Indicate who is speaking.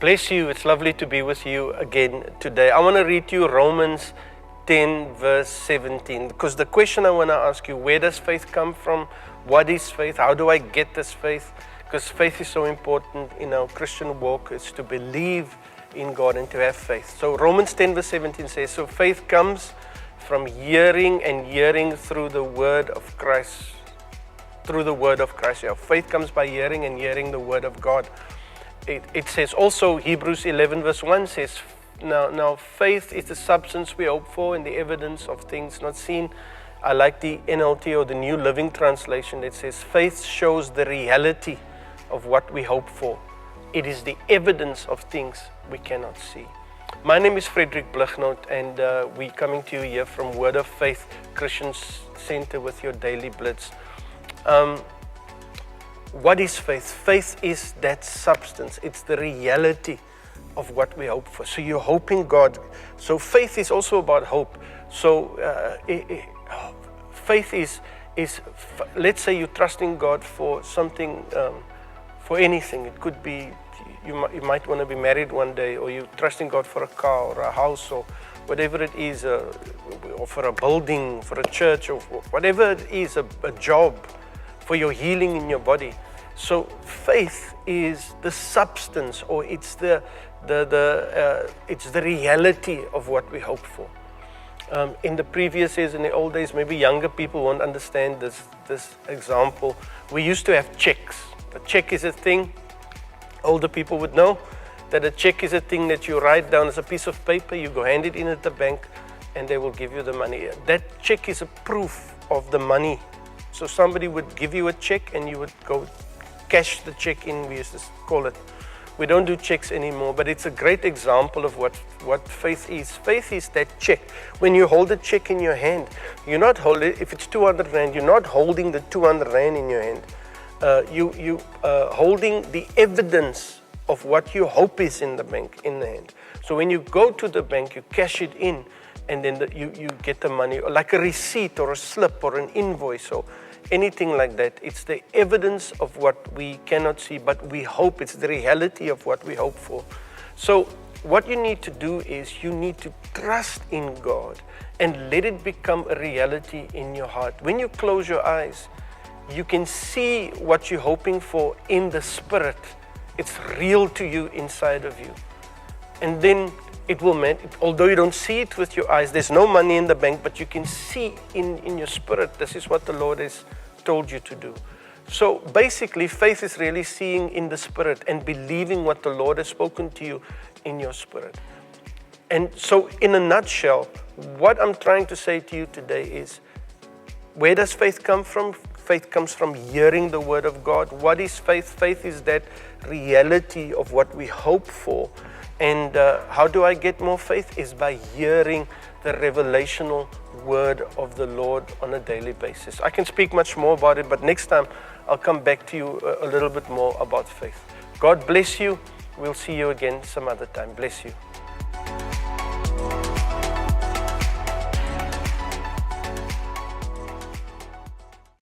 Speaker 1: Bless you. It's lovely to be with you again today. I want to read you Romans 10 verse 17, because the question I want to ask you, where does faith come from? What is faith? How do I get this faith? Because faith is so important in our Christian walk. It's to believe in God and to have faith. So Romans 10 verse 17 says, so faith comes from hearing, and hearing through the word of Christ. Through the word of Christ. Yeah, faith comes by hearing, and hearing the word of God. It says also, Hebrews 11 verse 1 says, now faith is the substance we hope for and the evidence of things not seen. I like the NLT, or the New Living Translation, that says faith shows the reality of what we hope for. It is the evidence of things we cannot see. My name is Fredrick Blignaut, and we're coming to you here from Word of Faith Christian Center with your daily Blitz. What is faith? Faith is that substance. It's the reality of what we hope for. So you're hoping God. So faith is also about hope. So faith is let's say you're trusting God for something, for anything. It could be you might want to be married one day, or you're trusting God for a car or a house or whatever it is, or for a building, for a church, or whatever it is, a job, for your healing in your body. So faith is the substance, or it's the reality of what we hope for. In the previous years, in the old days, maybe younger people won't understand this example. We used to have checks. A check is a thing. Older people would know that a check is a thing that you write down as a piece of paper. You go hand it in at the bank, and they will give you the money. That check is a proof of the money. So somebody would give you a check, and you would go cash the check in, we used to call it. We don't do checks anymore, but it's a great example of what faith is. Faith is that check. When you hold a check in your hand, you're not holding, if it's 200 Rand, you're not holding the 200 Rand in your hand. You holding the evidence of what you hope is in the bank, in the hand. So when you go to the bank, you cash it in, and then you get the money, like a receipt or a slip or an invoice or anything like that. It's the evidence of what we cannot see, but we hope. It's the reality of what we hope for. So what you need to do is you need to trust in God and let it become a reality in your heart. When you close your eyes, you can see what you're hoping for in the spirit. It's real to you inside of you. And then it will mean, although you don't see it with your eyes, there's no money in the bank, but you can see in your spirit, this is what the Lord has told you to do. So basically, faith is really seeing in the spirit and believing what the Lord has spoken to you in your spirit. And so in a nutshell, what I'm trying to say to you today is, where does faith come from? Faith comes from hearing the word of God. What is faith? Faith is that reality of what we hope for. And how do I get more faith? Is by hearing the revelational word of the Lord on a daily basis. I can speak much more about it, but next time I'll come back to you a little bit more about faith. God bless you. We'll see you again some other time. Bless you.